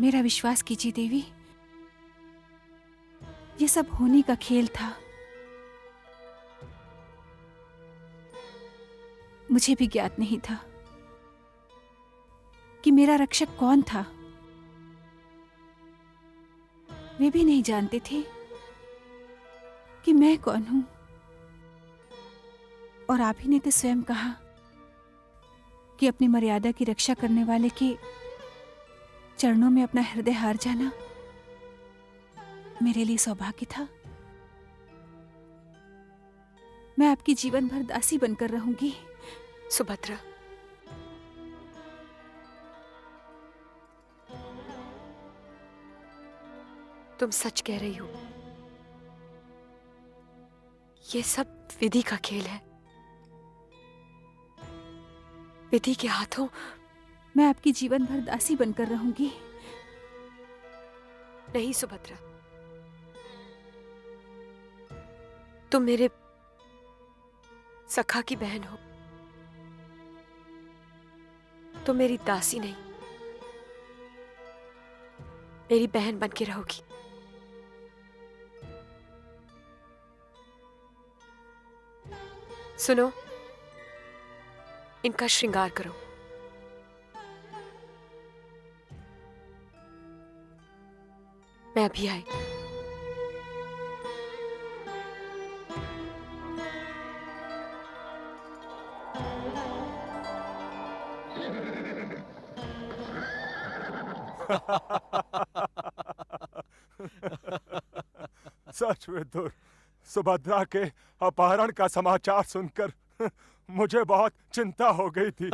मेरा विश्वास कीजिए देवी, ये सब होने का खेल था। मुझे भी ज्ञात नहीं था कि मेरा रक्षक कौन था। वे भी नहीं जानते थे कि मैं कौन हूं। और आप ही ने तो स्वयं कहा कि अपनी मर्यादा की रक्षा करने वाले के चरणों में अपना हृदय हार जाना मेरे लिए सौभाग्य था। मैं आपकी जीवन भर दासी बनकर रहूंगी। सुभद्रा, तुम सच कह रही हो। ये सब विधि का खेल है। विधि के हाथों। मैं आपकी जीवन भर दासी बनकर रहूंगी। नहीं सुभद्रा, तुम मेरे सखा की बहन हो। तुम मेरी दासी नहीं, मेरी बहन बन के रहोगी। सुनो, इनका श्रृंगार करो। मैं अभी आई। सच विदुर, सुभद्रा के अपहरण का समाचार सुनकर मुझे बहुत चिंता हो गई थी।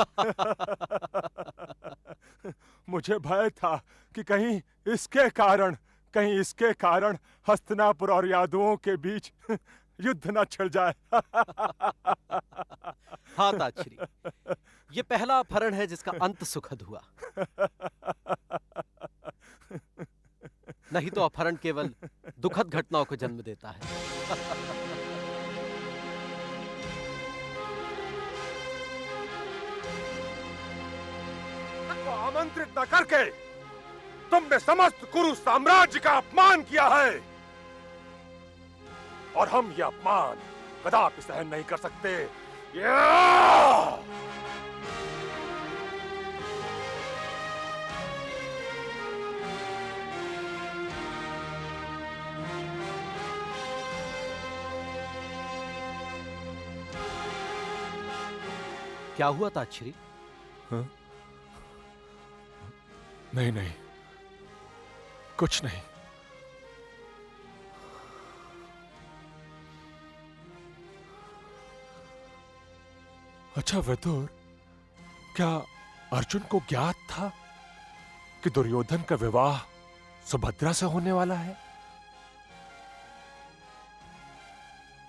मुझे भय था कि कहीं इसके कारण हस्तिनापुर और यादवों के बीच युद्ध न छिड़ जाए। हाँ ताच्छरी, ये पहला अपहरण है जिसका अंत सुखद हुआ। नहीं तो अपहरण केवल दुखद घटनाओं को जन्म देता है। को आमंत्रित न करके तुमने समस्त कुरु साम्राज्य का अपमान किया है, और हम यह अपमान कदापि सहन नहीं कर सकते। क्या हुआ ताच्छरी? हाँ? नहीं नहीं, कुछ नहीं। अच्छा विदुर, क्या अर्जुन को ज्ञात था कि दुर्योधन का विवाह सुभद्रा से होने वाला है?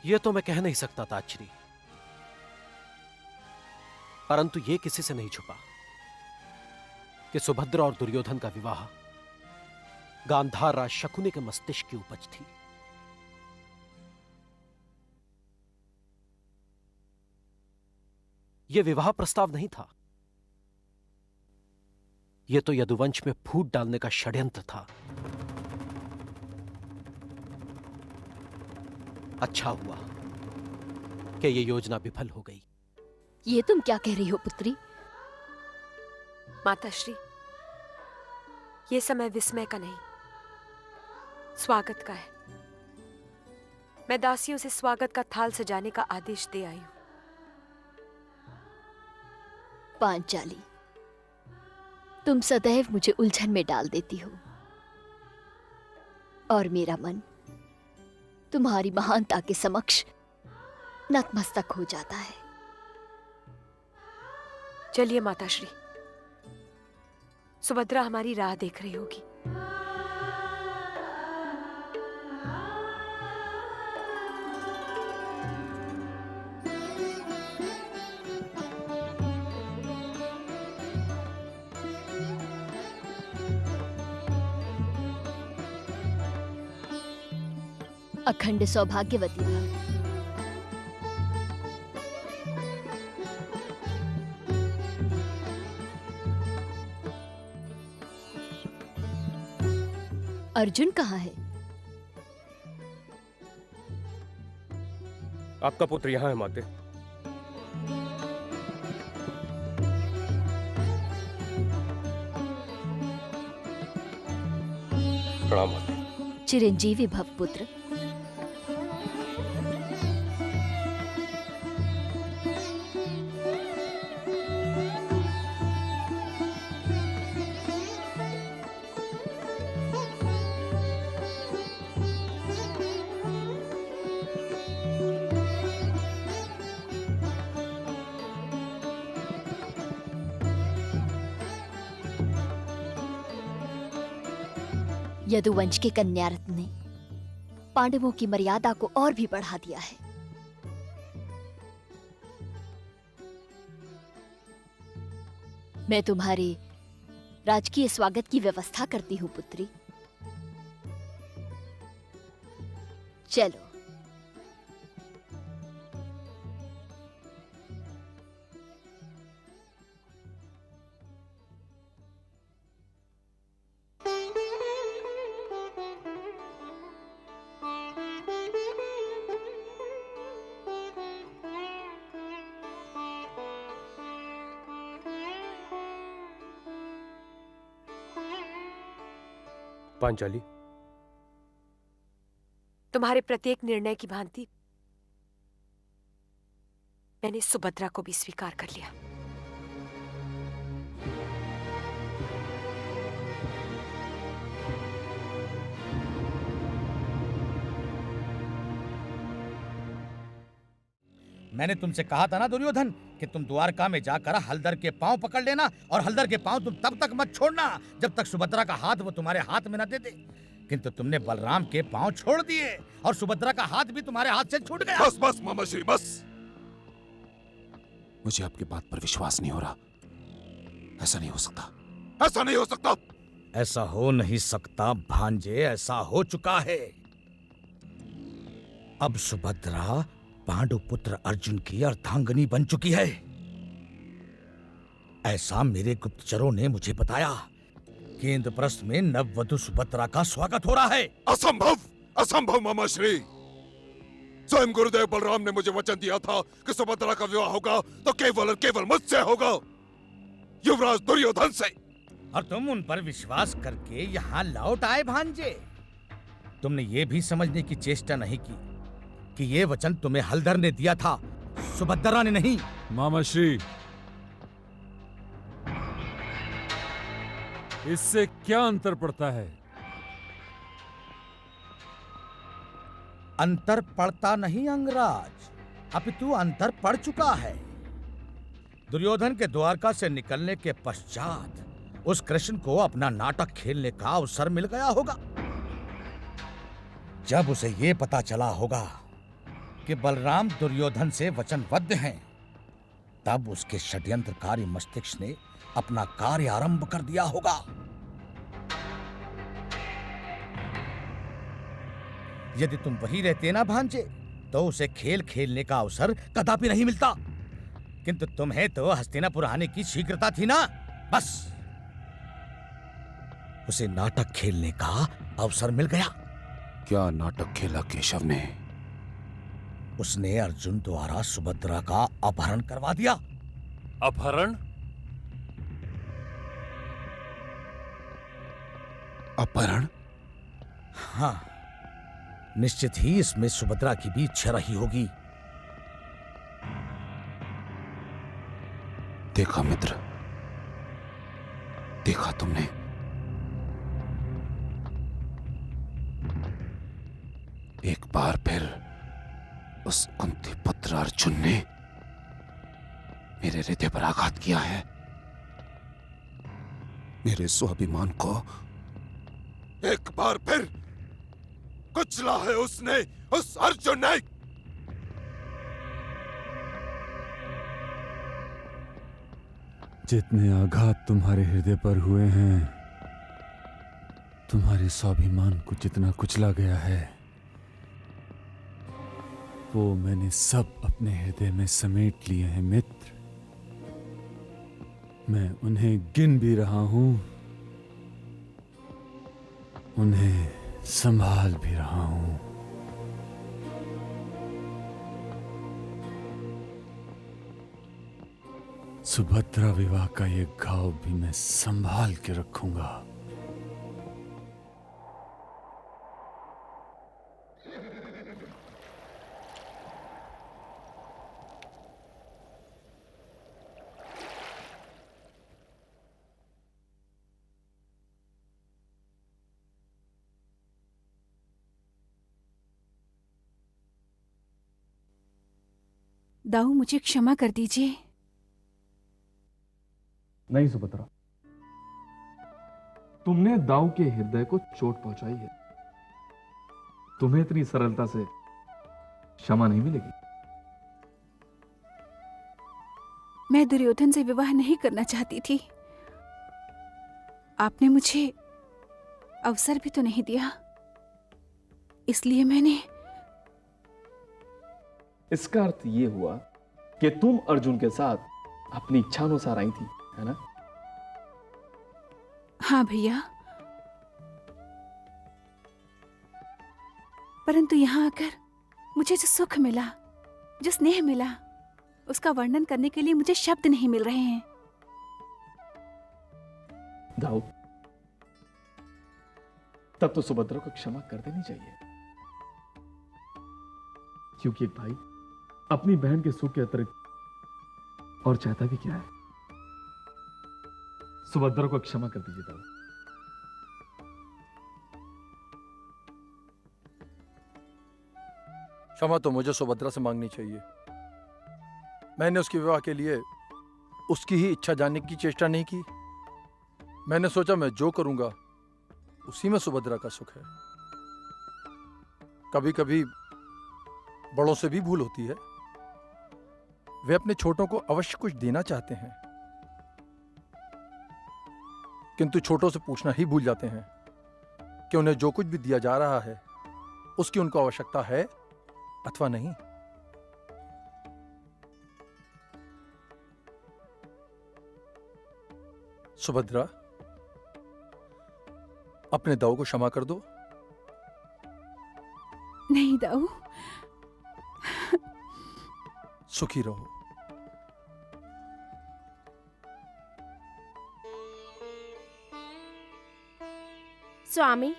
यह तो मैं कह नहीं सकता ताच्छरी, परंतु यह किसी से नहीं छुपा कि सुभद्रा और दुर्योधन का विवाह गांधार राज शकुनी के मस्तिष्क की उपज थी। यह विवाह प्रस्ताव नहीं था, यह तो यदुवंश में फूट डालने का षड्यंत्र था। अच्छा हुआ कि यह योजना विफल हो गई। ये तुम क्या कह रही हो पुत्री? माताश्री, ये समय विस्मय का नहीं, स्वागत का है। मैं दासियों से स्वागत का थाल सजाने का आदेश दे आई हूं। पांचाली, तुम सदैव मुझे उलझन में डाल देती हो, और मेरा मन तुम्हारी महानता के समक्ष नतमस्तक हो जाता है। चलिए माताश्री, सुभद्रा हमारी राह देख रही होगी। अखंड सौभाग्यवती भव। अर्जुन कहाँ है? आपका पुत्र यहाँ है माते। प्रणाम माते। चिरंजीवी भव पुत्र। यदुवंश के कन्यारत्न ने पांडवों की मर्यादा को और भी बढ़ा दिया है। मैं तुम्हारे राजकीय स्वागत की व्यवस्था करती हूँ पुत्री। चलो। पांचाली, तुम्हारे प्रत्येक निर्णय की भांति मैंने सुभद्रा को भी स्वीकार कर लिया। मैंने तुमसे कहा था ना दुर्योधन कि तुम द्वारका में जाकर हलदर के पांव पकड़ लेना, और हलदर के पांव तुम तब तक मत छोड़ना जब तक सुभद्रा का हाथ वो तुम्हारे हाथ में न दे दे। किंतु तुमने बलराम के पांव छोड़ दिए और सुभद्रा का हाथ भी तुम्हारे हाथ से छूट गया। बस बस मामा श्री बस। मुझे आपकी बात पर विश्वास नहीं हो रहा। ऐसा नहीं हो सकता, ऐसा नहीं हो सकता। ऐसा हो नहीं सकता भांजे, ऐसा हो चुका है। अब सुभद्रा पांडु पुत्र अर्जुन की अर्धांगिनी बन चुकी है। ऐसा मेरे गुप्तचरों ने मुझे बताया कि इंद्रप्रस्थ में नववधु सुभद्रा का स्वागत हो रहा है। असंभव, असंभव मामा श्री। स्वयं गुरुदेव बलराम ने मुझे वचन दिया था कि सुभद्रा का विवाह होगा तो केवल और केवल मुझसे होगा, युवराज दुर्योधन से। और तुम उन पर विश्वास करके यहाँ लौट आए भांजे। तुमने ये भी समझने की चेष्टा नहीं की कि ये वचन तुम्हें हलधर ने दिया था, सुभद्रा ने नहीं। मामा श्री, इससे क्या अंतर पड़ता है? अंतर पड़ता नहीं अंगराज, अपितु अंतर पड़ चुका है। दुर्योधन के द्वारका से निकलने के पश्चात उस कृष्ण को अपना नाटक खेलने का अवसर मिल गया होगा। जब उसे ये पता चला होगा कि बलराम दुर्योधन से वचनबद्ध हैं, तब उसके षड्यंत्रकारी मस्तिष्क ने अपना कार्य आरंभ कर दिया होगा। यदि तुम वही रहते ना भांजे, तो उसे खेल खेलने का अवसर कदापि नहीं मिलता। किंतु तुम्हें तो हस्तिनापुर आने की शीघ्रता थी ना, बस उसे नाटक खेलने का अवसर मिल गया। क्या नाटक खेला केशव ने? उसने अर्जुन द्वारा सुभद्रा का अपहरण करवा दिया। अपहरण? अपहरण? हाँ, निश्चित ही इसमें सुभद्रा की भी इच्छा रही होगी। देखा मित्र, देखा तुमने। एक बार फिर उस कुंती पुत्र अर्जुन ने मेरे हृदय पर आघात किया है। मेरे स्वाभिमान को एक बार फिर कुचला है उसने, उस अर्जुन ने। जितने आघात तुम्हारे हृदय पर हुए हैं, तुम्हारे स्वाभिमान को जितना कुचला गया है, वो मैंने सब अपने हृदय में समेट लिए हैं मित्र। मैं उन्हें गिन भी रहा हूं, उन्हें संभाल भी रहा हूं। सुभद्रा विवाह का ये घाव भी मैं संभाल के रखूंगा। दाऊ, मुझे क्षमा कर दीजिए। नहीं सुभद्रा, तुमने दाऊ के हृदय को चोट पहुंचाई है। तुम्हें इतनी सरलता से क्षमा नहीं मिलेगी। मैं दुर्योधन से विवाह नहीं करना चाहती थी। आपने मुझे अवसर भी तो नहीं दिया, इसलिए मैंने। इसका अर्थ ये हुआ कि तुम अर्जुन के साथ अपनी इच्छा अनुसार आई थी, है ना? हाँ भैया, परंतु यहां आकर मुझे जो सुख मिला, जो स्नेह मिला, उसका वर्णन करने के लिए मुझे शब्द नहीं मिल रहे हैं। दाऊ, तब तो सुभद्रा को क्षमा कर देनी चाहिए, क्योंकि एक भाई अपनी बहन के सुख के अतिरिक्त और चाहता भी क्या है। सुभद्रा को क्षमा कर दीजिए दाऊ। क्षमा तो मुझे सुभद्रा से मांगनी चाहिए। मैंने उसके विवाह के लिए उसकी ही इच्छा जानने की चेष्टा नहीं की। मैंने सोचा मैं जो करूंगा उसी में सुभद्रा का सुख है। कभी कभी बड़ों से भी भूल होती है। वे अपने छोटों को अवश्य कुछ देना चाहते हैं, किंतु छोटों से पूछना ही भूल जाते हैं कि उन्हें जो कुछ भी दिया जा रहा है उसकी उनको आवश्यकता है अथवा नहीं। सुभद्रा, अपने दाऊ को क्षमा कर दो। नहीं दाऊ, सुखी रहो। स्वामी,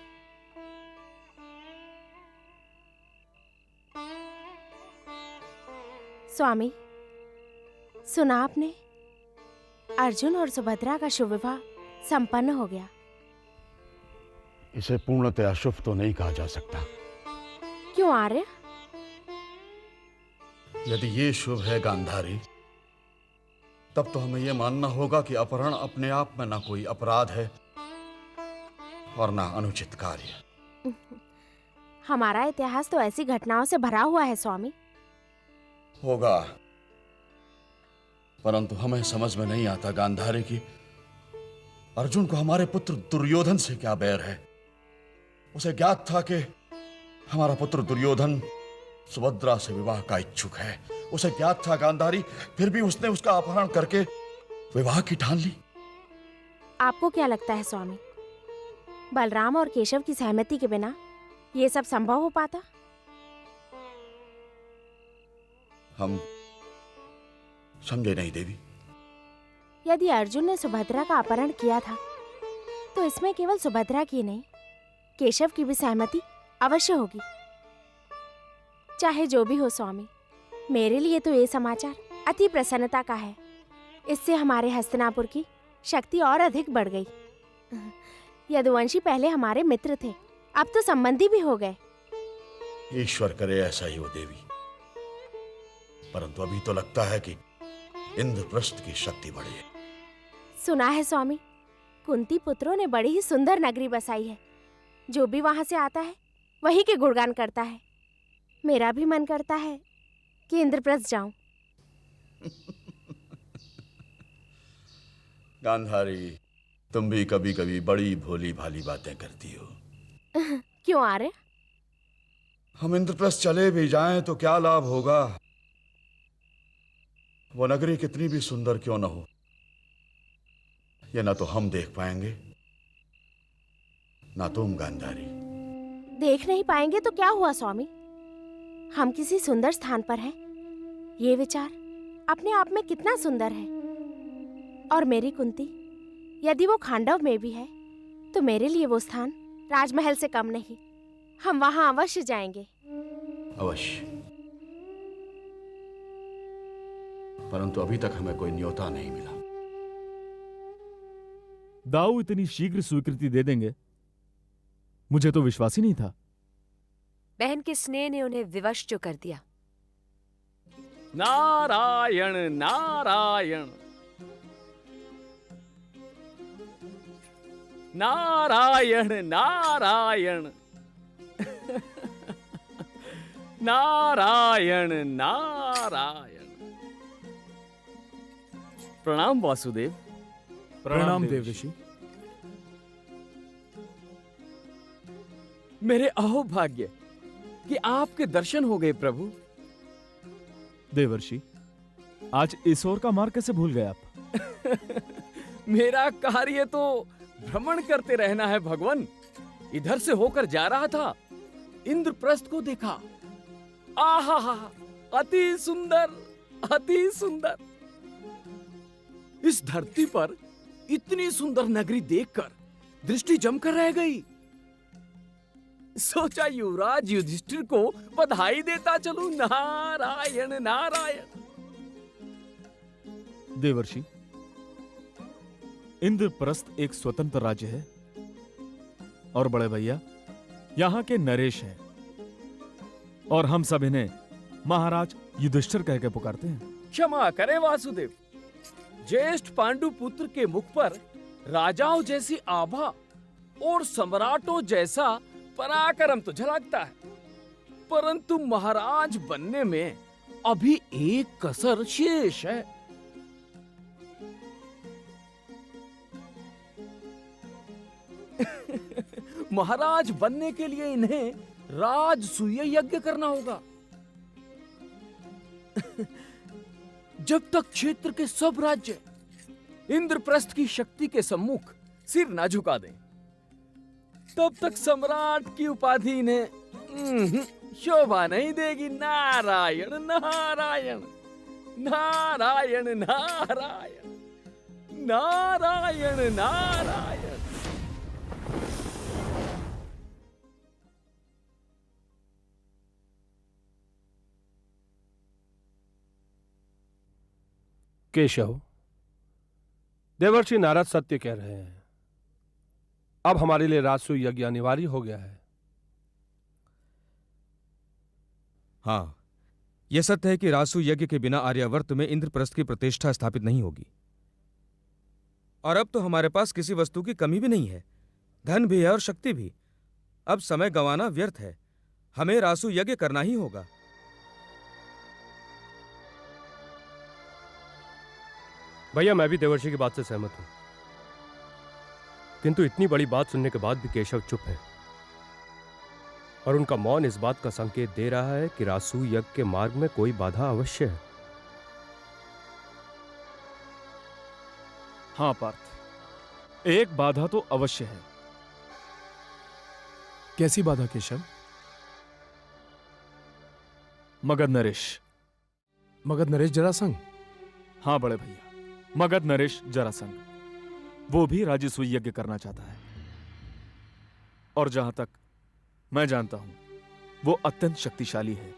स्वामी, सुना आपने? अर्जुन और सुभद्रा का शुभ विवाह संपन्न हो गया। इसे पूर्णतया शुभ तो नहीं कहा जा सकता। क्यों आर्य? यदि ये शुभ है गांधारी, तब तो हमें यह मानना होगा कि अपहरण अपने आप में ना कोई अपराध है और ना अनुचित कार्य। हमारा इतिहास तो ऐसी घटनाओं से भरा हुआ है स्वामी। होगा, परंतु हमें समझ में नहीं आता गांधारी की अर्जुन को हमारे पुत्र दुर्योधन से क्या बैर है। उसे ज्ञात था कि हमारा पुत्र दुर्योधन सुभद्रा से विवाह का इच्छुक है। उसे ज्ञात था गांधारी, फिर भी उसने उसका अपहरण करके विवाह की ठान ली। आपको क्या लगता है स्वामी, बलराम और केशव की सहमति के बिना ये सब संभव हो पाता? हम समझे नहीं देवी। यदि अर्जुन ने सुभद्रा का अपहरण किया था तो इसमें केवल सुभद्रा की नहीं, केशव की भी सहमति अवश्य होगी। चाहे जो भी हो स्वामी, मेरे लिए तो ये समाचार अति प्रसन्नता का है। इससे हमारे हस्तिनापुर की शक्ति और अधिक बढ़ गई। यदुवंशी पहले हमारे मित्र थे, अब तो संबंधी भी हो गए। ईश्वर करे ऐसा ही हो देवी, परंतु अभी तो लगता है कि इंद्रप्रस्थ की शक्ति बढ़ी है। सुना है स्वामी, कुंती पुत्रों ने बड़ी ही सुंदर नगरी बसाई है। जो भी वहां से आता है वही के गुणगान करता है। मेरा भी मन करता है कि इंद्रप्रस्थ जाऊं। गांधारी, तुम भी कभी कभी बड़ी भोली भाली बातें करती हो। क्यों आ रहे? हम इंद्रप्रस्थ चले भी जाएं तो क्या लाभ होगा? वो नगरी कितनी भी सुंदर क्यों न हो, ये ना तो हम देख पाएंगे ना तुम गांधारी। देख नहीं पाएंगे तो क्या हुआ स्वामी, हम किसी सुंदर स्थान पर हैं। ये विचार अपने आप में कितना सुंदर है। और मेरी कुंती, यदि वो खांडव में भी है तो मेरे लिए वो स्थान राजमहल से कम नहीं। हम वहां अवश्य जाएंगे। अवश्य, परंतु अभी तक हमें कोई न्योता नहीं मिला। दाऊ इतनी शीघ्र स्वीकृति दे देंगे, मुझे तो विश्वास ही नहीं था। बहन के स्नेह ने उन्हें विवश जो कर दिया। नारायण नारायण नारायण नारायण नारायण नारायण। प्रणाम वासुदेव। प्रणाम देवर्षि। मेरे अहोभाग्य कि आपके दर्शन हो गए प्रभु। देवर्षि, आज इस ओर का मार्ग कैसे भूल गए आप? मेरा कार्य तो भ्रमण करते रहना है भगवान। इधर से होकर जा रहा था, इंद्रप्रस्थ को देखा। आहा हा, अति सुंदर, अति सुंदर। इस धरती पर इतनी सुंदर नगरी देखकर दृष्टि जमकर रह गई। सोचा युवराज युधिष्ठिर को बधाई देता चलूं। नारायण नारायण। देवर्षि, इंद्रप्रस्थ एक स्वतंत्र राज्य है और बड़े भैया यहां के नरेश हैं, और हम सब इन्हें महाराज युधिष्ठिर कह के पुकारते हैं। क्षमा करें वासुदेव, ज्येष्ठ पांडु पुत्र के मुख पर राजाओं जैसी आभा और सम्राटों जैसा पराक्रम तो झलकता है, परंतु महाराज बनने में अभी एक कसर शेष है। महाराज बनने के लिए इन्हें राजसूय यज्ञ करना होगा। जब तक क्षेत्र के सब राज्य इंद्रप्रस्थ की शक्ति के सम्मुख सिर ना झुका दें, तब तक सम्राट की उपाधि इन्हें शोभा नहीं देगी। नारायण नारायण नारायण नारायण नारायण नारायण। केशव, देवर्षि नारद सत्य कह रहे हैं। अब हमारे लिए राजसूय यज्ञ अनिवार्य हो गया है। हाँ, यह सत्य है कि राजसूय यज्ञ के बिना आर्यावर्त में इंद्रप्रस्थ की प्रतिष्ठा स्थापित नहीं होगी। और अब तो हमारे पास किसी वस्तु की कमी भी नहीं है, धन भी है और शक्ति भी। अब समय गंवाना व्यर्थ है, हमें राजसूय यज्ञ करना ही होगा। भैया, मैं भी देवर्षि की बात से सहमत हूं, किंतु इतनी बड़ी बात सुनने के बाद भी केशव चुप है, और उनका मौन इस बात का संकेत दे रहा है कि राजसूय यज्ञ के मार्ग में कोई बाधा अवश्य है। हाँ पार्थ, एक बाधा तो अवश्य है। कैसी बाधा केशव? मगध नरेश। मगध नरेश जरासंध? हाँ बड़े भैया, मगध नरेश जरासंध, वो भी राजसूय यज्ञ करना चाहता है, और जहां तक मैं जानता हूं वो अत्यंत शक्तिशाली है।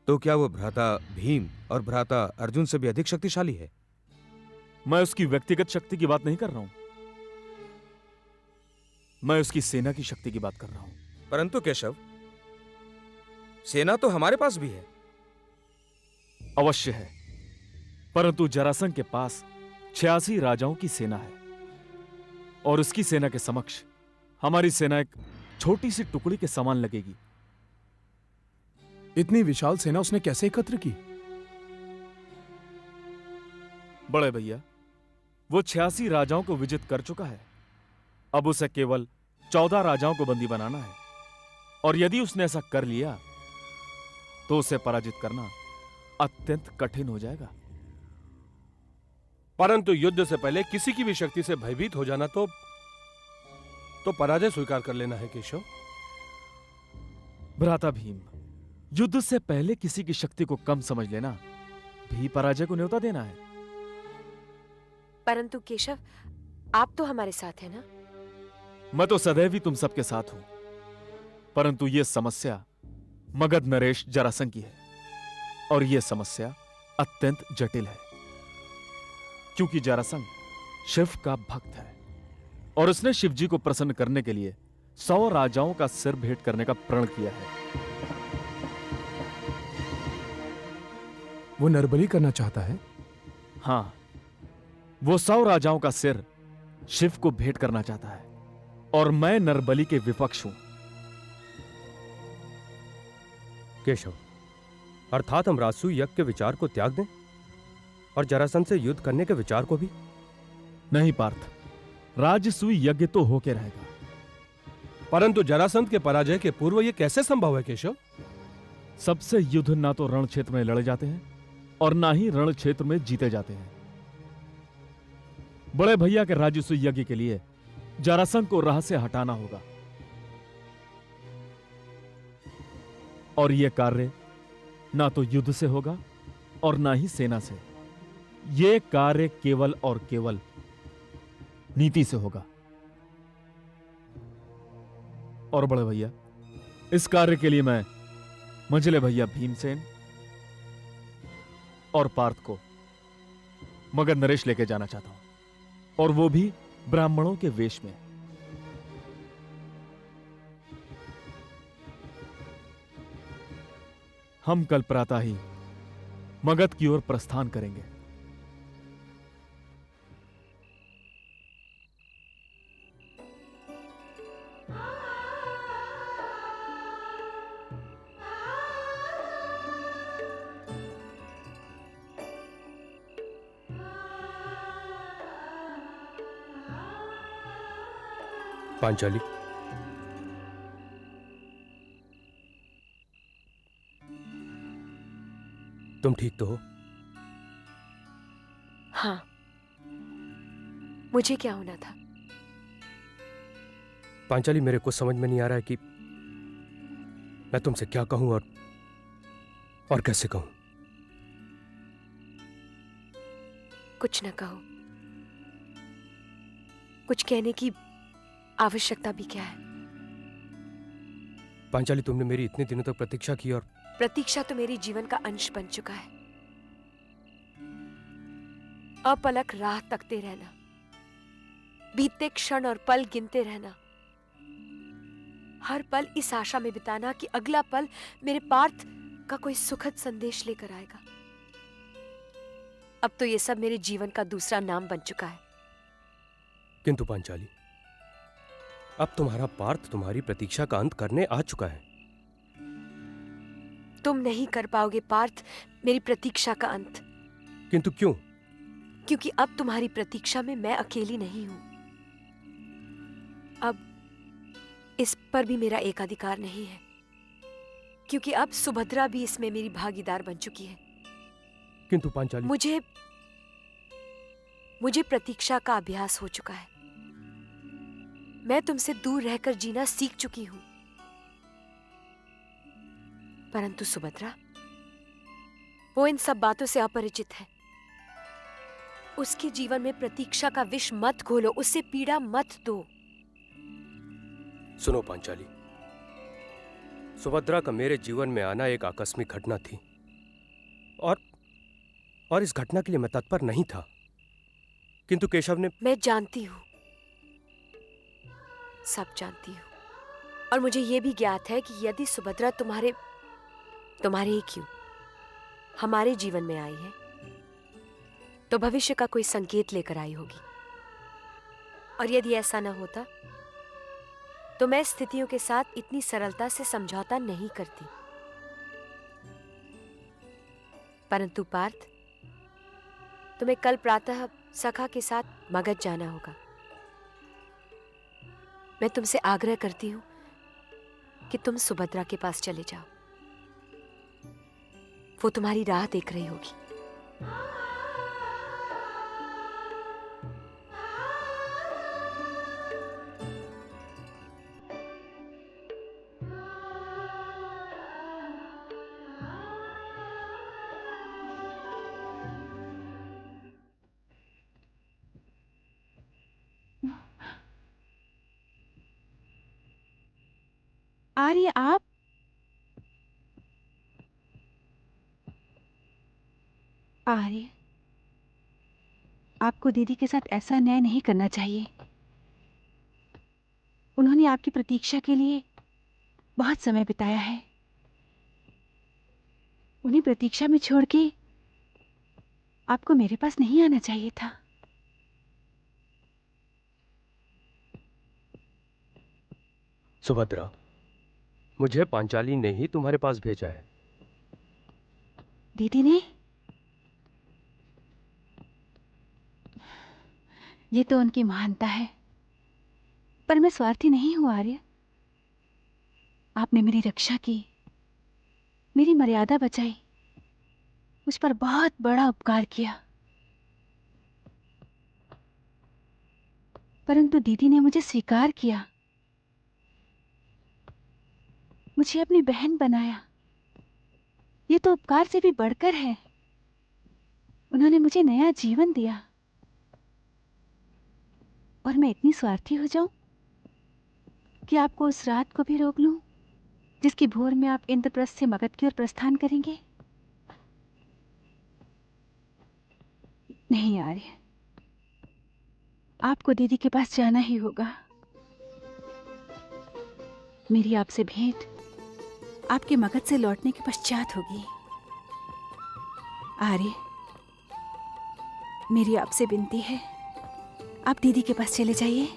तो क्या वो भ्राता भीम और भ्राता अर्जुन से भी अधिक शक्तिशाली है? मैं उसकी व्यक्तिगत शक्ति की बात नहीं कर रहा हूं, मैं उसकी सेना की शक्ति की बात कर रहा हूं। परंतु केशव, सेना तो हमारे पास भी है। अवश्य है, परंतु जरासंध के पास 86 राजाओं की सेना है, और उसकी सेना के समक्ष हमारी सेना एक छोटी सी टुकड़ी के समान लगेगी। इतनी विशाल सेना उसने कैसे एकत्र की? बड़े भैया, वो 86 राजाओं को विजित कर चुका है। अब उसे केवल 14 राजाओं को बंदी बनाना है, और यदि उसने ऐसा कर लिया तो उसे पराजित करना अत्यंत कठिन हो जाएगा। परंतु युद्ध से पहले किसी की भी शक्ति से भयभीत हो जाना तो पराजय स्वीकार कर लेना है केशव। भ्राता भीम, युद्ध से पहले किसी की शक्ति को कम समझ लेना भी पराजय को न्योता देना है। परंतु केशव, आप तो हमारे साथ हैं ना? मैं तो सदैव ही तुम सबके साथ हूं, परंतु यह समस्या मगध नरेश जरासंध की है, और यह समस्या अत्यंत जटिल है, क्योंकि जरासंध शिव का भक्त है और उसने शिव जी को प्रसन्न करने के लिए 100 राजाओं का सिर भेंट करने का प्रण किया है। वो नरबली करना चाहता है? हां, वो 100 राजाओं का सिर शिव को भेंट करना चाहता है, और मैं नरबली के विपक्ष हूं। केशव, अर्थात हम राजसूय यज्ञ के विचार को त्याग दें और जरासंध से युद्ध करने के विचार को भी? नहीं पार्थ, राजसूय यज्ञ तो होके रहेगा। परंतु जरासंध के पराजय के पूर्व यह कैसे संभव है केशव? सबसे युद्ध ना तो रण क्षेत्र में लड़े जाते हैं और ना ही रण क्षेत्र में जीते जाते हैं। बड़े भैया के राजसूय यज्ञ के लिए जरासंध को राह से हटाना होगा, और यह कार्य ना तो युद्ध से होगा और ना ही सेना से। यह कार्य केवल और केवल नीति से होगा। और बड़े भैया, इस कार्य के लिए मैं मंझले भैया भीमसेन और पार्थ को मगध नरेश लेके जाना चाहता हूं, और वो भी ब्राह्मणों के वेश में। हम कल प्रातः ही मगध की ओर प्रस्थान करेंगे। पांचाली, तुम ठीक तो हो? हाँ, मुझे क्या होना था? पांचाली, मेरे को समझ में नहीं आ रहा है कि मैं तुमसे क्या कहूं और कैसे कहूं। कुछ न कहो। कुछ कहने की आवश्यकता भी क्या है? पांचाली, तुमने मेरी इतने दिनों तक प्रतीक्षा की, और प्रतीक्षा तो मेरे जीवन का अंश बन चुका है। अपलक राह तकते रहना, बीतते क्षण और पल गिनते रहना, हर पल इस आशा में बिताना कि अगला पल मेरे पार्थ का कोई सुखद संदेश लेकर आएगा। अब तो ये सब मेरे जीवन का दूसरा नाम बन चुका है। किंतु पांचाली, अब तुम्हारा पार्थ तुम्हारी प्रतीक्षा का अंत करने आ चुका है। तुम नहीं कर पाओगे पार्थ मेरी प्रतीक्षा का अंत। किंतु क्यों? क्योंकि अब तुम्हारी प्रतीक्षा में मैं अकेली नहीं हूं। अब इस पर भी मेरा एकाधिकार नहीं है, क्योंकि अब सुभद्रा भी इसमें मेरी भागीदार बन चुकी है। किंतु पांचाली, मुझे प्रतीक्षा का अभ्यास हो चुका है। मैं तुमसे दूर रहकर जीना सीख चुकी हूं। परंतु सुभद्रा, वो इन सब बातों से अपरिचित है। उसके जीवन में प्रतीक्षा का विष मत घोलो, उससे पीड़ा मत दो। सुनो पांचाली, सुभद्रा का मेरे जीवन में आना एक आकस्मिक घटना थी, और इस घटना के लिए मैं तत्पर नहीं था। किंतु केशव ने... मैं जानती हूं, सब जानती हूं, और मुझे यह भी ज्ञात है कि यदि सुभद्रा तुम्हारे ही क्यों हमारे जीवन में आई है, तो भविष्य का कोई संकेत लेकर आई होगी। और यदि ऐसा न होता तो मैं स्थितियों के साथ इतनी सरलता से समझौता नहीं करती। परंतु पार्थ, तुम्हें कल प्रातः सखा के साथ मगध जाना होगा। मैं तुमसे आग्रह करती हूं कि तुम सुभद्रा के पास चले जाओ। वो तुम्हारी राह देख रही होगी। आर्य आप? आर्य, आपको दीदी के साथ ऐसा न्याय नहीं करना चाहिए। उन्होंने आपकी प्रतीक्षा के लिए बहुत समय बिताया है। उन्हें प्रतीक्षा में छोड़ के आपको मेरे पास नहीं आना चाहिए था। सुभद्रा, मुझे पांचाली ने ही तुम्हारे पास भेजा है। दीदी ने? ये तो उनकी महानता है, पर मैं स्वार्थी नहीं हूं आर्य। आपने मेरी रक्षा की, मेरी मर्यादा बचाई, मुझ पर बहुत बड़ा उपकार किया। परंतु दीदी ने मुझे स्वीकार किया, मुझे अपनी बहन बनाया। ये तो उपकार से भी बढ़कर है। उन्होंने मुझे नया जीवन दिया, और मैं इतनी स्वार्थी हो जाऊं कि आपको उस रात को भी रोक लूं जिसकी भोर में आप इंद्रप्रस्थ से मगध की ओर प्रस्थान करेंगे? नहीं आर्य, आपको दीदी के पास जाना ही होगा। मेरी आपसे भेंट आपके मगध से लौटने के पश्चात होगी। आर्य, मेरी आपसे विनती है, आप दीदी के पास चले जाइए।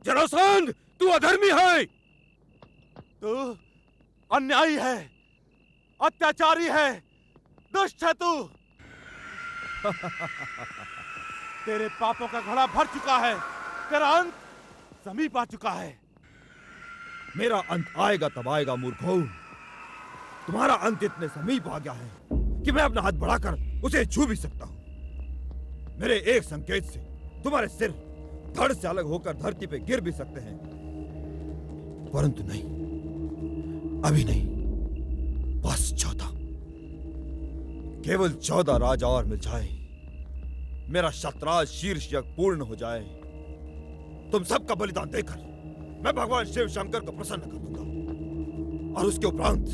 जरासंध, तू अधर्मी है, तू अन्यायी है, अत्याचारी है, दुष्ट है तू। तेरे पापों का घड़ा भर चुका है, तेरा अंत समीप आ चुका है। मेरा अंत आएगा तब आएगा मूर्खों। तुम्हारा अंत इतने समीप आ गया है कि मैं अपना हाथ बढ़ाकर उसे छू भी सकता हूं। मेरे एक संकेत से तुम्हारे सिर धड़ से अलग होकर धरती पे गिर भी सकते हैं, परंतु नहीं, अभी नहीं। बस 14, केवल 14 राजा और मिल जाए, मेरा शतराज शीर्ष यज्ञ पूर्ण हो जाए। तुम सबका बलिदान देकर मैं भगवान शिव शंकर को प्रसन्न कर दूंगा, और उसके उपरांत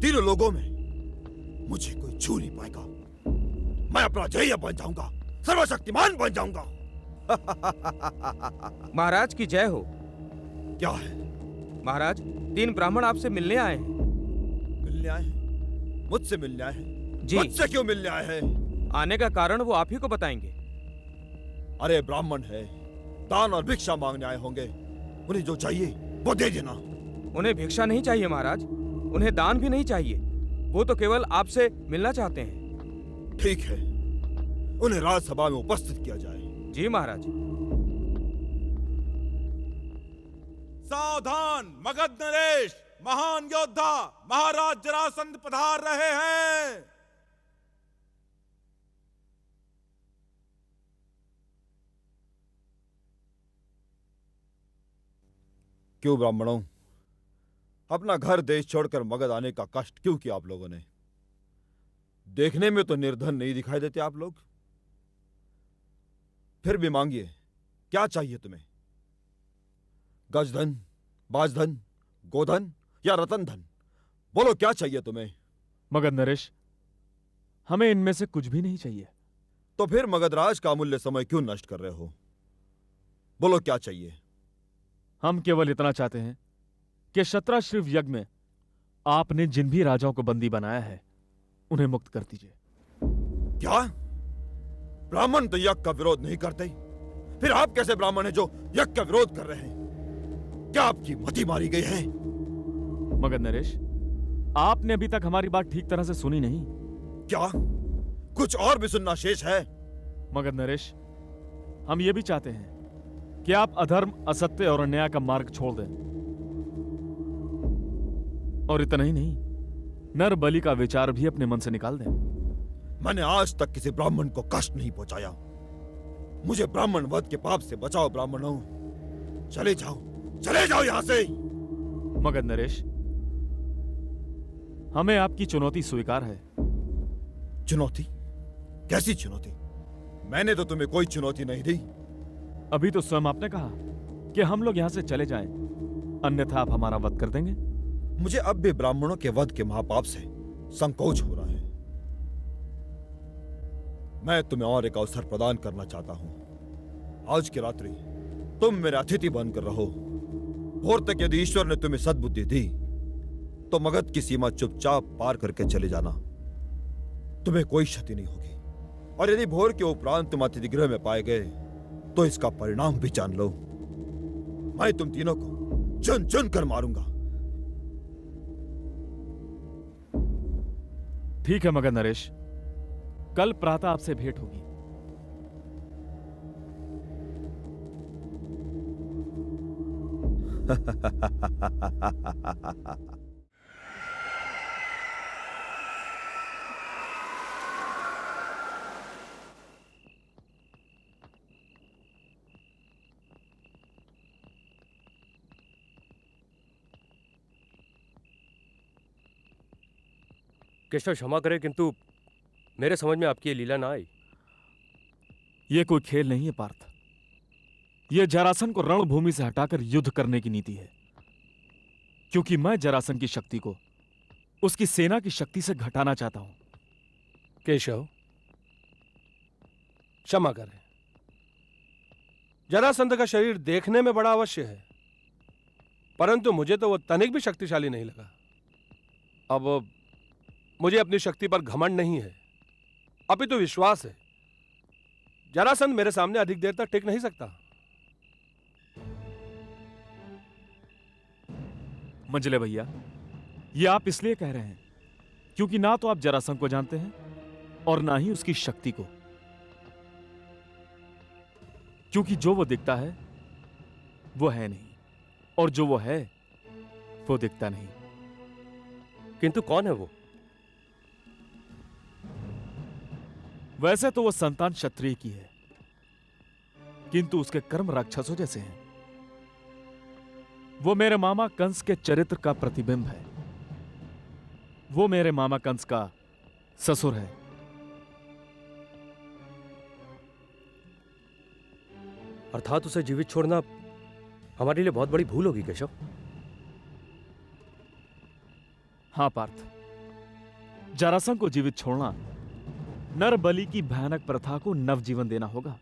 तीनों लोगों में मुझे कोई छू नहीं पाएगा। मैं अपना जय बन जाऊंगा, सर्वशक्तिमान बन जाऊंगा। महाराज की जय हो। क्या है महाराज? 3 ब्राह्मण आपसे मिलने आए हैं। मिलने आए हैं? मुझसे मिलने आए हैं? जी। मुझसे क्यों मिलने आए हैं? आने का कारण वो आप ही को बताएंगे। अरे ब्राह्मण है, दान और भिक्षा मांगने आए होंगे। उन्हें जो चाहिए वो दे देना। उन्हें भिक्षा नहीं चाहिए महाराज, उन्हें दान भी नहीं चाहिए। वो तो केवल आपसे मिलना चाहते हैं। ठीक है, उन्हें राजसभा में उपस्थित किया जाए। जी महाराज। सावधान, मगध नरेश, महान योद्धा महाराज जरासंध पधार रहे हैं। क्यों ब्राह्मणों, अपना घर देश छोड़कर मगध आने का कष्ट क्यों किया आप लोगों ने? देखने में तो निर्धन नहीं दिखाई देते आप लोग। फिर भी मांगिए, क्या चाहिए तुम्हें? गजधन, बाजधन, गोधन या रतन धन, बोलो क्या चाहिए तुम्हें? मगध नरेश, हमें इनमें से कुछ भी नहीं चाहिए। तो फिर मगधराज का अमूल्य समय क्यों नष्ट कर रहे हो? बोलो क्या चाहिए? हम केवल इतना चाहते हैं कि शत्राश्रिव यज्ञ में आपने जिन भी राजाओं को बंदी बनाया है उन्हें मुक्त कर दीजिए। क्या? ब्राह्मण तो यज्ञ का विरोध नहीं करते, फिर आप कैसे ब्राह्मण हैं जो यज्ञ का विरोध कर रहे हैं? क्या आपकी मति मारी गई है? मगध नरेश, आपने अभी तक हमारी बात ठीक तरह से सुनी नहीं। क्या कुछ और भी सुनना शेष है? मगध नरेश, हम ये भी चाहते हैं कि आप अधर्म, असत्य और अन्याय का मार्ग छोड़ दें। और इतना ही नहीं, नर बलि का विचार भी अपने मन से निकाल दें। मैंने आज तक किसी ब्राह्मण को कष्ट नहीं पहुंचाया। मुझे ब्राह्मण वध के पाप से बचाओ ब्राह्मणों। चले जाओ यहां से। मगध नरेश, हमें आपकी चुनौती स्वीकार है। चुनौती? कैसी चुनौती? मैंने तो तुम्हें कोई चुनौती नहीं दी। अभी तो स्वयं आपने कहा कि हम लोग यहां से चले जाएं, अन्यथा आप हमारा वध कर देंगे। मुझे अब भी ब्राह्मणों के वध के महापाप से संकोच हो रहा है। मैं तुम्हें और एक अवसर प्रदान करना चाहता हूं। आज की रात्रि तुम मेरे अतिथि बनकर रहो। भोर तक यदि ईश्वर ने तुम्हें सद्बुद्धि दी तो मगध की सीमा चुपचाप पार करके चले जाना। तुम्हें कोई क्षति नहीं होगी। और यदि भोर के उपरांत तुम अतिथि गृह में पाए गए तो इसका परिणाम भी जान लो। मैं तुम तीनों को चुन चुन कर मारूंगा। ठीक है मगध नरेश, कल प्रातः आपसे भेंट होगी। केशव, क्षमा करें किंतु मेरे समझ में आपकी ये लीला ना आई। यह कोई खेल नहीं है पार्थ। यह जरासन को रणभूमि से हटाकर युद्ध करने की नीति है। क्योंकि मैं जरासन की शक्ति को उसकी सेना की शक्ति से घटाना चाहता हूं। केशव, क्षमा करें। जरासंध का शरीर देखने में बड़ा अवश्य है, परंतु मुझे तो वो तनिक भी शक्तिशाली नहीं लगा। अब मुझे अपनी शक्ति पर घमंड नहीं है, अपितु विश्वास है। जरासंध मेरे सामने अधिक देर तक टिक नहीं सकता। मंजले भैया, ये आप इसलिए कह रहे हैं क्योंकि ना तो आप जरासंध को जानते हैं और ना ही उसकी शक्ति को। क्योंकि जो वो दिखता है वो है नहीं, और जो वो है वो दिखता नहीं। किंतु कौन है वो? वैसे तो वो संतान क्षत्रिय की है, किंतु उसके कर्म राक्षसों जैसे हैं। वो मेरे मामा कंस के चरित्र का प्रतिबिंब है। वो मेरे मामा कंस का ससुर है। अर्थात उसे जीवित छोड़ना हमारे लिए बहुत बड़ी भूल होगी केशव। हां पार्थ, जरासंध को जीवित छोड़ना नर बलि की भयानक प्रथा को नवजीवन देना होगा।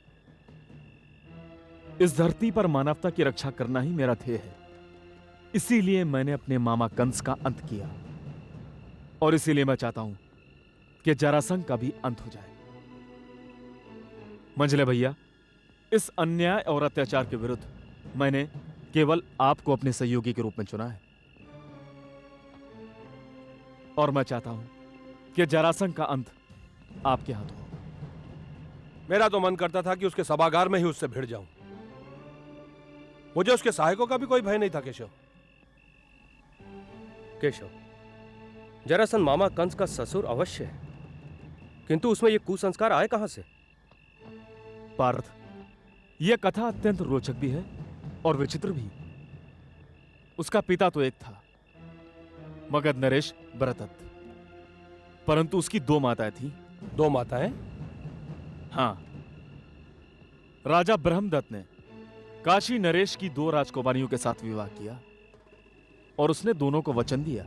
इस धरती पर मानवता की रक्षा करना ही मेरा ध्येय है। इसीलिए मैंने अपने मामा कंस का अंत किया, और इसीलिए मैं चाहता हूं कि जरासंध का भी अंत हो जाए। मंजले भैया, इस अन्याय और अत्याचार के विरुद्ध मैंने केवल आपको अपने सहयोगी के रूप में चुना है, और मैं चाहता हूं कि जरासंध का अंत आपके हाथ हो। मेरा तो मन करता था कि उसके सभागार में ही उससे भिड़ जाऊं। मुझे उसके सहायकों का भी कोई भय नहीं था। केशव, केशव, जरासंध मामा कंस का ससुर अवश्य है, किंतु उसमें ये कुसंस्कार आए कहां से? पार्थ, यह कथा अत्यंत रोचक भी है और विचित्र भी। उसका पिता तो एक था, मगध नरेश बरदत्त, परंतु उसकी दो माताएं थीं। दो माताएं? हां, राजा ब्रह्मदत्त ने काशी नरेश की 2 राजकुमारियों के साथ विवाह किया और उसने दोनों को वचन दिया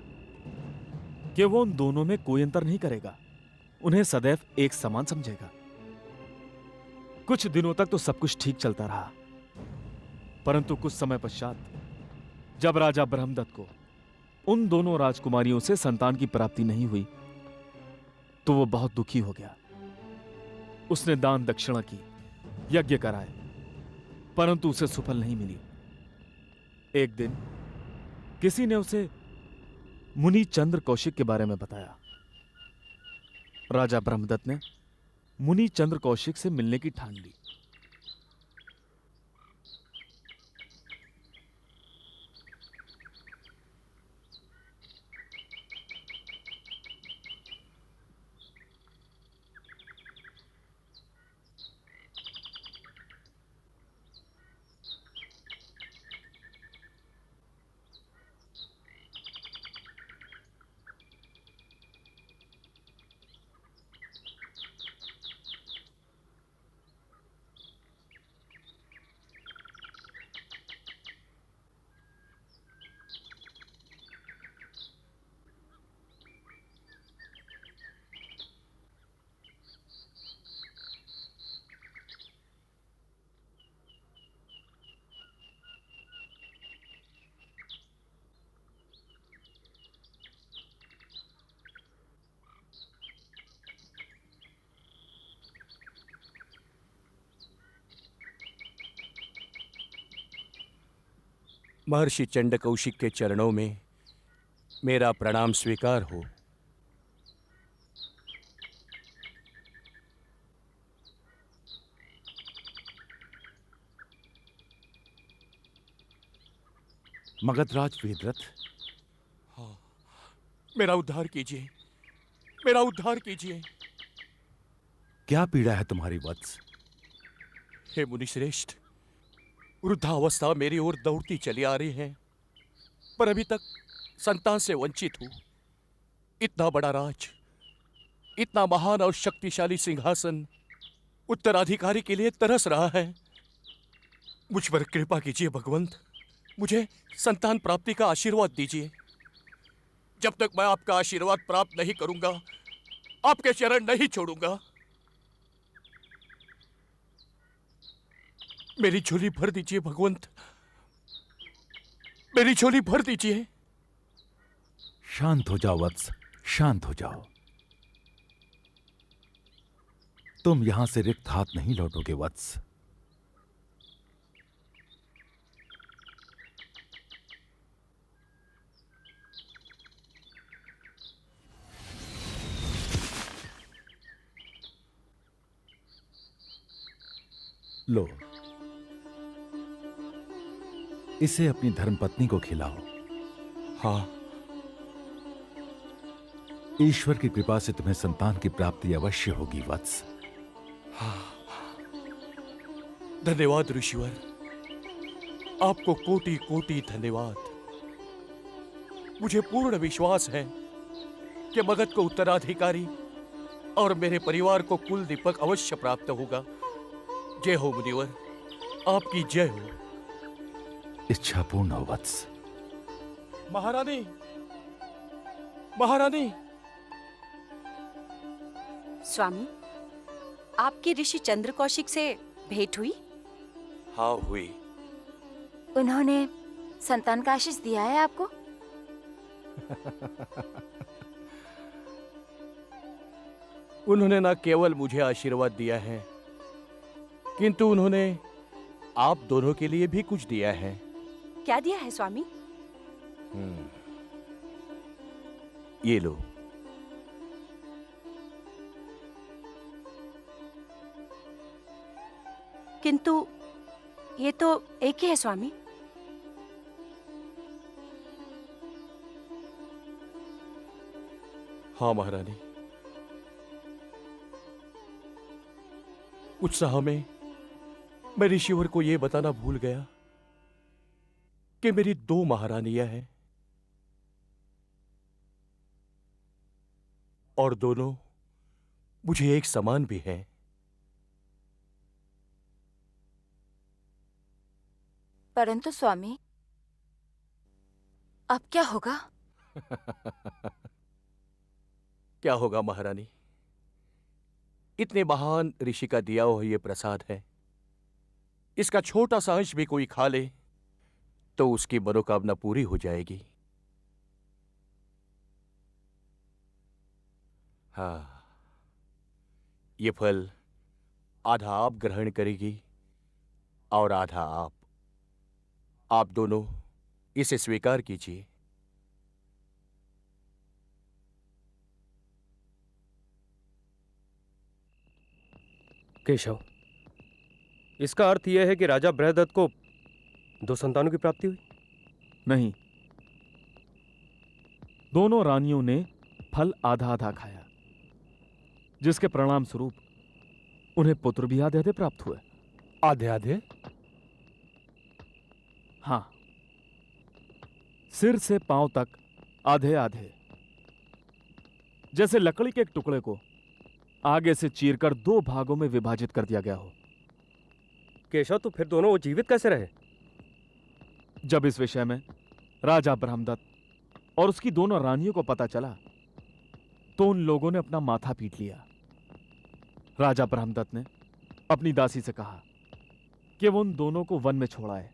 कि वो उन दोनों में कोई अंतर नहीं करेगा, उन्हें सदैव एक समान समझेगा। कुछ दिनों तक तो सब कुछ ठीक चलता रहा, परंतु कुछ समय पश्चात जब राजा ब्रह्मदत्त को उन दोनों राजकुमारियों से संतान की प्राप्ति नहीं हुई तो वो बहुत दुखी हो गया। उसने दान दक्षिणा की, यज्ञ कराए, परंतु उसे सुफल नहीं मिली। एक दिन किसी ने उसे मुनि चंद्र कौशिक के बारे में बताया। राजा ब्रह्मदत्त ने मुनि चंद्र कौशिक से मिलने की ठान ली। महर्षि चंड कौशिक के चरणों में मेरा प्रणाम स्वीकार हो। मगधराज वेदरथ, हाँ, मेरा उद्धार कीजिए, मेरा उद्धार कीजिए। क्या पीड़ा है तुम्हारी वत्स? हे मुनिश्रेष्ठ, वृद्धावस्था मेरी ओर दौड़ती चली आ रही है, पर अभी तक संतान से वंचित हूं। इतना बड़ा राज, इतना महान और शक्तिशाली सिंहासन उत्तराधिकारी के लिए तरस रहा है। मुझ पर कृपा कीजिए भगवंत, मुझे संतान प्राप्ति का आशीर्वाद दीजिए। जब तक मैं आपका आशीर्वाद प्राप्त नहीं करूंगा, आपके चरण नहीं छोड़ूंगा। मेरी झोली भर दीजिए भगवंत, मेरी झोली भर दीजिए। शांत हो जाओ वत्स, शांत हो जाओ। तुम यहां से रिक्त हाथ नहीं लौटोगे वत्स। लो, इसे अपनी धर्मपत्नी को खिलाओ। हाँ। ईश्वर की कृपा से तुम्हें संतान की प्राप्ति अवश्य होगी वत्स। हाँ। धन्यवाद ऋषिवर, आपको कोटि कोटि धन्यवाद। मुझे पूर्ण विश्वास है कि मगध को उत्तराधिकारी और मेरे परिवार को कुल दीपक अवश्य प्राप्त होगा। जय हो मुनिवर, आपकी जय हो। इच्छा पूर्ण हो वत्स। महारानी, महारानी। स्वामी, आपके ऋषि चंद्र कौशिक से भेंट हुई? हाँ हुई। उन्होंने संतान का आशीष दिया है आपको? उन्होंने न केवल मुझे आशीर्वाद दिया है, किंतु उन्होंने आप दोनों के लिए भी कुछ दिया है। क्या दिया है स्वामी? ये लो। किंतु ये तो एक ही है स्वामी। हाँ महारानी, उत्साह में मैं ऋषिवर को यह बताना भूल गया कि मेरी 2 महारानियां हैं और दोनों मुझे एक समान भी हैं। परंतु स्वामी, अब क्या होगा? क्या होगा महारानी? इतने महान ऋषि का दिया हुआ ये प्रसाद है, इसका छोटा सा अंश भी कोई खा ले तो उसकी मनोकामना पूरी हो जाएगी। हाँ, ये फल आधा आप ग्रहण करेगी और आधा आप दोनों इसे स्वीकार कीजिए। केशव, इसका अर्थ यह है कि राजा बृहदत्त को 2 संतानों की प्राप्ति हुई? नहीं, दोनों रानियों ने फल आधा आधा खाया, जिसके परिणाम स्वरूप उन्हें पुत्र भी आधे आधे प्राप्त हुए। आधे आधे? हां, सिर से पांव तक आधे आधे, जैसे लकड़ी के एक टुकड़े को आगे से चीरकर 2 भागों में विभाजित कर दिया गया हो। केशव, तो फिर दोनों वो जीवित कैसे रहे? जब इस विषय में राजा ब्रह्मदत्त और उसकी दोनों रानियों को पता चला तो उन लोगों ने अपना माथा पीट लिया। राजा ब्रह्मदत्त ने अपनी दासी से कहा कि वो उन दोनों को वन में छोड़ाए